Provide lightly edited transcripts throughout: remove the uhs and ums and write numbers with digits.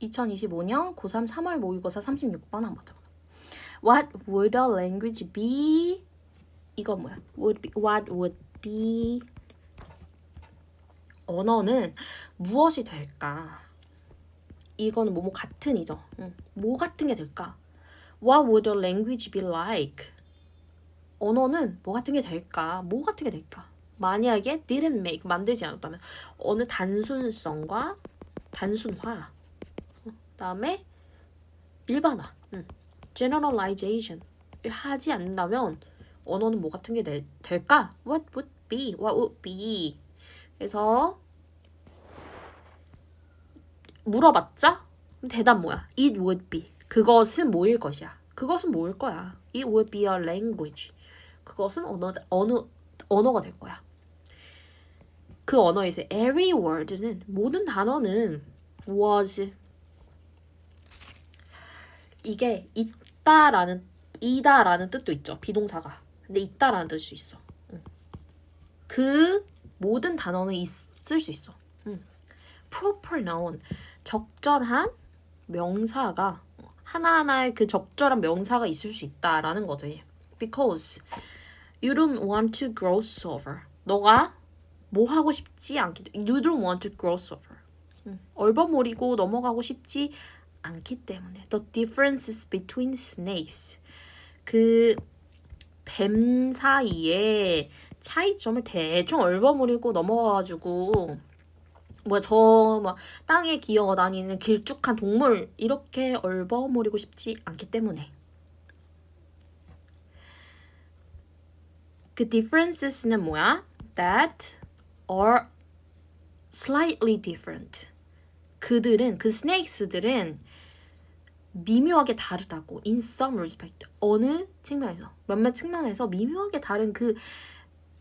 2025년 고3 3월 모의고사 36번 한번 해볼게요. What would a language be? 이건 뭐야? What would be? 언어는 무엇이 될까? 이거는 뭐뭐 같은이죠. 뭐 같은 게 될까? What would a language be like? 언어는 뭐 같은 게 될까? 뭐 같은 게 될까? 만약에 didn't make, 만들지 않았다면 어느 단순성과 단순화, 그다음에 일반화, generalization을 하지 않는다면 언어는 뭐 같은 게 될까? What would be? What would be? 그래서 물어봤자 대답 뭐야? It would be. 그것은 뭐일 것이야? 그것은 뭐일 거야? It would be a language. 그것은 언어가 될 거야. 그 언어에서 every word는 모든 단어는 was 이게 이다라는 뜻도 있죠. 비동사가. 근데 있다라는 뜻이 있어. 그 모든 단어는 있을 수 있어. proper noun 적절한 명사가 하나하나의 그 적절한 명사가 있을 수 있다라는 거지. Because you don't want to gross over. 너가 뭐 하고 싶지 않기 때문에 you don't want to gross over. 얼버무리고 넘어가고 싶지 않기 때문에. The differences between snakes. 그 뱀 사이에 차이점을 대충 얼버무리고 넘어가가지고 막 땅에 기어 다니는 길쭉한 동물 이렇게 얼버무리고 싶지 않기 때문에. 그 differences는 뭐야? That are slightly different. 그 snakes들은 미묘하게 다르다고. In some respect. 어느 측면에서, 몇몇 측면에서 미묘하게 다른 그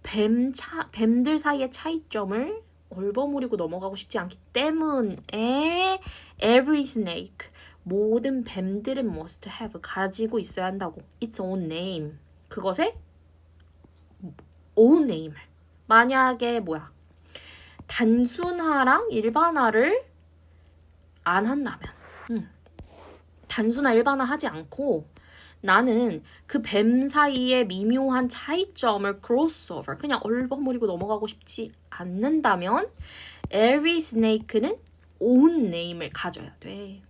뱀들 사이의 차이점을 얼버무리고 넘어가고 싶지 않기 때문에 every snake, 모든 뱀들은 must have, 가지고 있어야 한다고. Its own name. 그것의 own name을. 만약에 뭐야? 단순화랑 일반화를 안 한다면 단순화 일반화 하지 않고 나는 그 뱀 사이의 미묘한 차이점을 crossover, 그냥 얼버무리고 넘어가고 싶지 않는다면 every snake는 own name을 가져야 돼.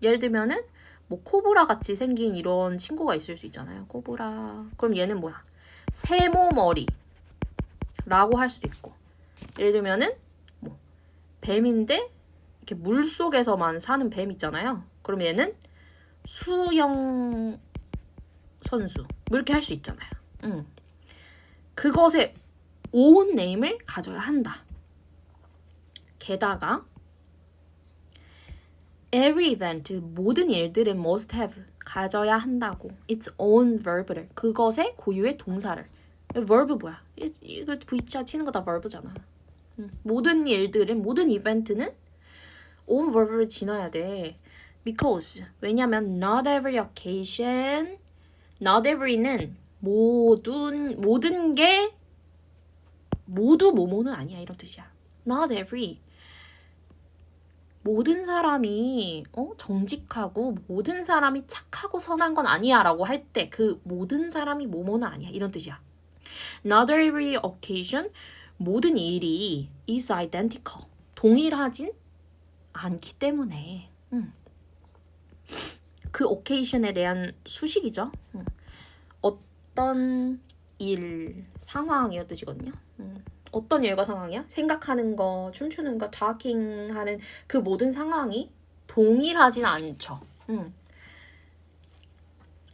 예를 들면은 뭐 코브라 같이 생긴 이런 친구가 있을 수 있잖아요. 코브라. 그럼 얘는 뭐야? 세모머리라고 할 수도 있고. 예를 들면은 뭐 뱀인데 이렇게 물 속에서만 사는 뱀 있잖아요. 그럼 얘는 수영 선수 뭐 이렇게 할 수 있잖아요. 그것의 own name을 가져야 한다. 게다가 every event, 모든 일들은 must have, 가져야 한다고. its own verb를, 그것의 고유의 동사를. verb 뭐야? 이거 V자 치는 거 다 verb잖아. 모든 일들은, 모든 이벤트는 own verb를 지나야 돼. Because, 왜냐면 not every occasion, not every는 모든 게 모두 뭐뭐는 아니야, 이런 뜻이야. Not every, 모든 사람이 정직하고 모든 사람이 착하고 선한 건 아니야 라고 할 때 그 모든 사람이 뭐뭐는 아니야, 이런 뜻이야. Not every occasion, 모든 일이 is identical, 동일하진 않기 때문에. 그 occasion에 대한 수식이죠. 어떤 일, 상황 이런 뜻이거든요. 어떤 일과 상황이야? 생각하는 거, 춤추는 거, talking 하는 그 모든 상황이 동일하진 않죠.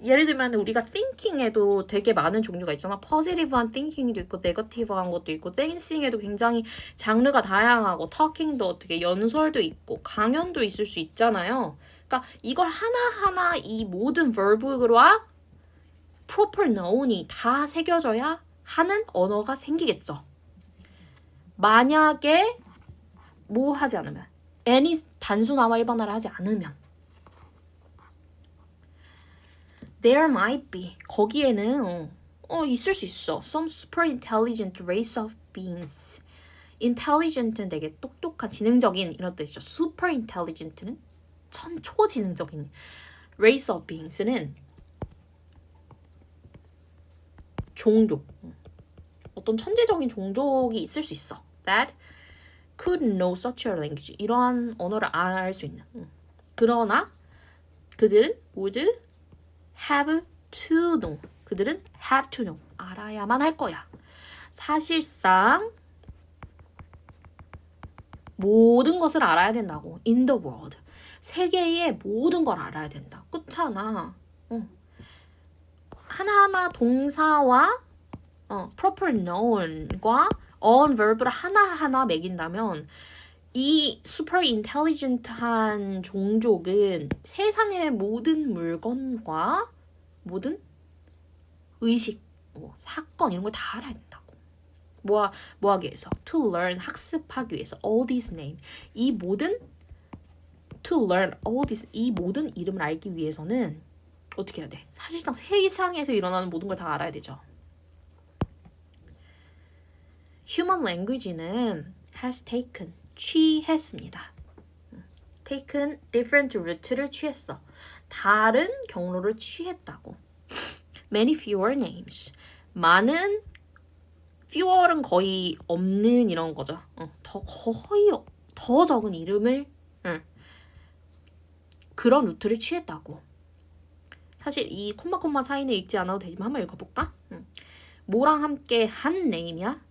예를 들면 우리가 thinking에도 되게 많은 종류가 있잖아. positive한 thinking도 있고 negative한 것도 있고, dancing에도 굉장히 장르가 다양하고, talking도 어떻게 연설도 있고 강연도 있을 수 있잖아요. 그러니까 이걸 하나하나 이 모든 verb와 proper noun이 다 새겨져야 하는 언어가 생기겠죠. 만약에 뭐 하지 않으면, any 단순화와 일반화를 하지 않으면, there might be, 거기에는 있을 수 있어. some super intelligent race of beings, intelligent는 되게 똑똑한, 지능적인 이런 뜻이죠. super intelligent는 초지능적인. race of beings는 종족. 어떤 천재적인 종족이 있을 수 있어. that could know such a language. 이러한 언어를 알 수 있는. 그러나 그들은 would have to know. 그들은 have to know. 알아야만 할 거야. 사실상 모든 것을 알아야 된다고. in the world. 세계의 모든 걸 알아야 된다. 그렇잖아. 하나하나 동사와 proper noun과 on verb를 하나하나 매긴다면 이 super intelligent한 종족은 세상의 모든 물건과 모든 의식, 사건 이런 걸 다 알아야 된다고. 뭐 하기 위해서? To learn, 학습하기 위해서. All these name. 이 모든 to learn all this, 이 모든 이름을 알기 위해서는 어떻게 해야 돼? 사실상 세상에서 일어나는 모든 걸 다 알아야 되죠. Human language는 has taken, 취했습니다. taken different route를 취했어. 다른 경로를 취했다고. Many fewer names. 많은 fewer은 거의 없는 이런 거죠. 더 적은 이름을 그런 루트를 취했다고. 사실 이 콤마 사인을 읽지 않아도 되지만 한번 읽어볼까? 뭐랑 함께 한 name이야?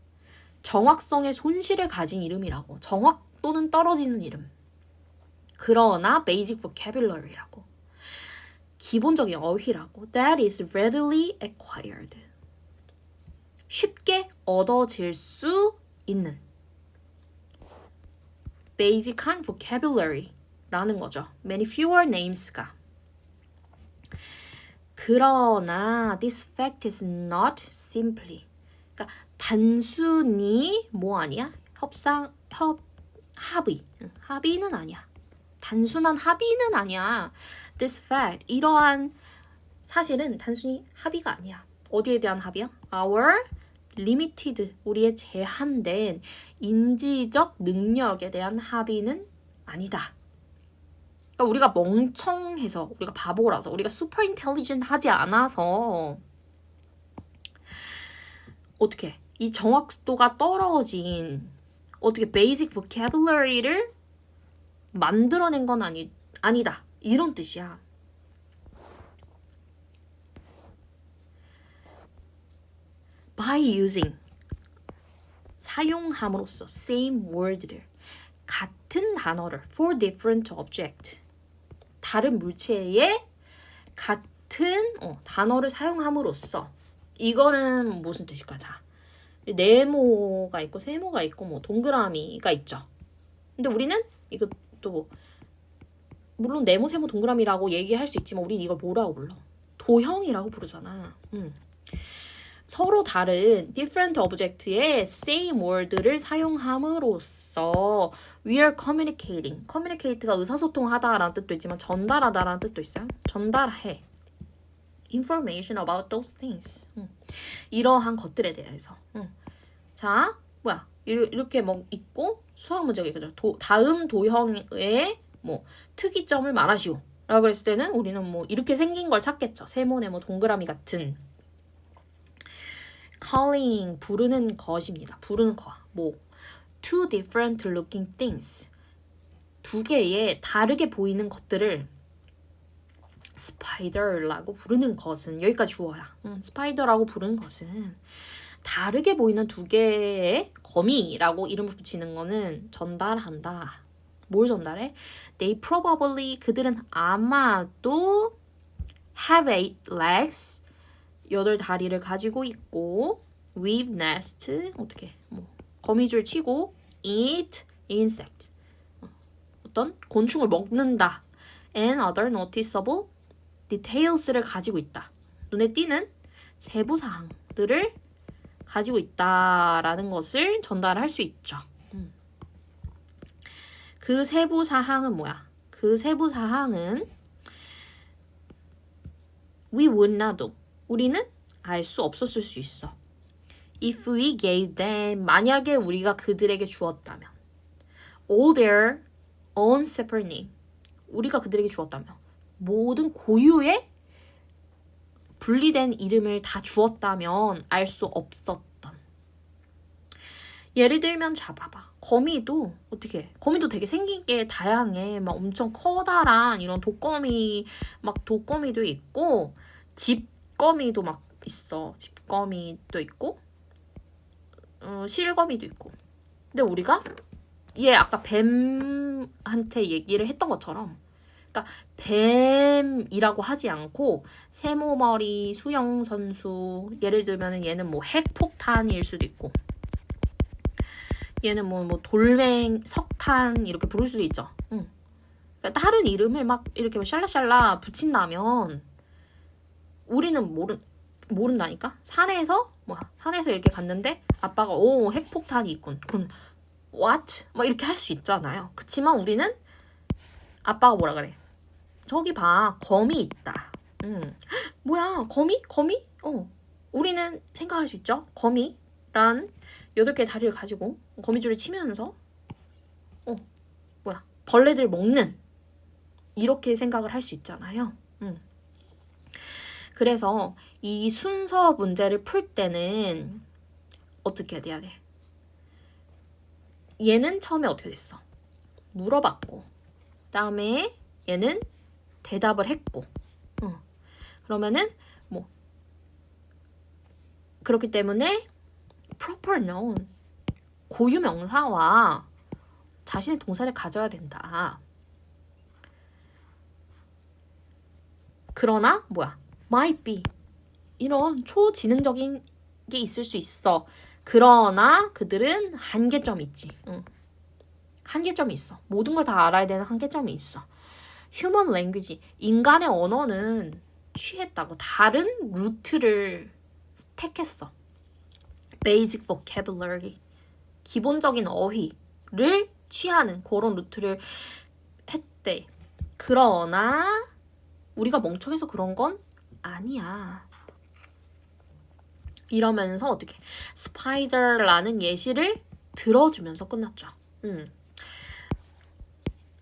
정확성의 손실을 가진 이름이라고. 정확도는 떨어지는 이름. 그러나 basic vocabulary라고. 기본적인 어휘라고. That is readily acquired. 쉽게 얻어질 수 있는 basic한 vocabulary라는 거죠. Many fewer names가. 그러나 this fact is not simply. 그러니까 단순히 뭐 아니야? 합의는 아니야. 단순한 합의는 아니야. This fact, 이러한 사실은 단순히 합의가 아니야. 어디에 대한 합의야? Our limited, 우리의 제한된 인지적 능력에 대한 합의는 아니다. 그러니까 우리가 멍청해서, 우리가 바보라서, 우리가 super intelligent 하지 않아서 어떻게 이 정확도가 떨어진 어떻게 basic vocabulary를 만들어낸 건 아니다. 이런 뜻이야. By using, 사용함으로써 same word를, 같은 단어를 for different object, 다른 물체에 같은 단어를 사용함으로써. 이거는 무슨 뜻일까? 자, 네모가 있고 세모가 있고 뭐 동그라미가 있죠. 근데 우리는 이것도 물론 네모, 세모, 동그라미라고 얘기할 수 있지만 우린 이걸 뭐라고 불러? 도형이라고 부르잖아. 서로 다른 different object의 same word를 사용함으로써 we are communicating. communicate가 의사소통하다라는 뜻도 있지만 전달하다라는 뜻도 있어요. 전달해. information about those things. 이러한 것들에 대해서. 자, 뭐야? 이렇게 뭐 있고 수학 문제가 있거든. 다음 도형의 뭐 특이점을 말하시오. 라고 했을 때는 우리는 뭐 이렇게 생긴 걸 찾겠죠. 세모, 네모, 동그라미 같은. calling, 부르는 것입니다. 부르는 거. 뭐 two different looking things. 두 개의 다르게 보이는 것들을 스파이더라고 부르는 것은, 여기까지 주어야. 스파이더라고 부르는 것은 다르게 보이는 두 개의 거미라고 이름을 붙이는 거는 전달한다. 뭘 전달해? They probably, 그들은 아마도 have 8 legs, 8다리를 가지고 있고 weave nest, 어떻게 뭐 거미줄 치고 eat insect, 어떤 곤충을 먹는다. and other noticeable details를 가지고 있다. 눈에 띄는 세부 사항들을 가지고 있다라는 것을 전달할 수 있죠. 그 세부 사항은 뭐야? 그 세부 사항은 we would not know. 우리는 알 수 없었을 수 있어. if we gave them 만약에 우리가 그들에게 주었다면 all their own separate name 우리가 그들에게 주었다면 모든 고유의 분리된 이름을 다 주었다면 알 수 없었던 예를 들면 잡아봐 거미도 어떻게 거미도 되게 생긴 게 다양해 막 엄청 커다란 이런 독거미 막 독거미도 있고 집거미도 막 있어 집거미도 있고 실거미도 있고 근데 우리가 얘 아까 뱀한테 얘기를 했던 것처럼 그러니까 뱀이라고 하지 않고 세모머리 수영 선수 예를 들면 얘는 뭐 핵폭탄일 수도 있고 얘는 뭐 돌멩 석탄 이렇게 부를 수도 있죠. 응. 그러니까 다른 이름을 막 이렇게 샬라샬라 붙인다면 우리는 모른다니까. 산에서 이렇게 갔는데 아빠가 오 핵폭탄이 있군. 그럼 what? 막 이렇게 할 수 있잖아요. 그치만 우리는 아빠가 뭐라 그래? 저기 봐 거미 있다. 뭐야 거미? 우리는 생각할 수 있죠. 거미란 8개의 다리를 가지고 거미줄을 치면서 벌레들 먹는 이렇게 생각을 할 수 있잖아요. 그래서 이 순서 문제를 풀 때는 어떻게 해야 돼? 얘는 처음에 어떻게 됐어? 물어봤고 그다음에 얘는 대답을 했고 그러면은 뭐 그렇기 때문에 proper noun 고유 명사와 자신의 동사를 가져야 된다. 그러나 might be 이런 초지능적인 게 있을 수 있어. 그러나 그들은 한계점이 있지. 한계점이 있어. 모든 걸 다 알아야 되는 한계점이 있어. human language 인간의 언어는 취했다고 다른 루트를 택했어. basic vocabulary 기본적인 어휘를 취하는 그런 루트를 했대. 그러나 우리가 멍청해서 그런 건 아니야. 이러면서 어떻게 스파이더라는 예시를 들어주면서 끝났죠.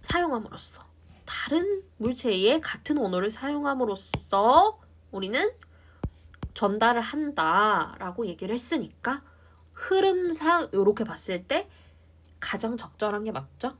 사용함으로써 다른 물체의 같은 언어를 사용함으로써 우리는 전달을 한다라고 얘기를 했으니까 흐름상 이렇게 봤을 때 가장 적절한 게 맞죠?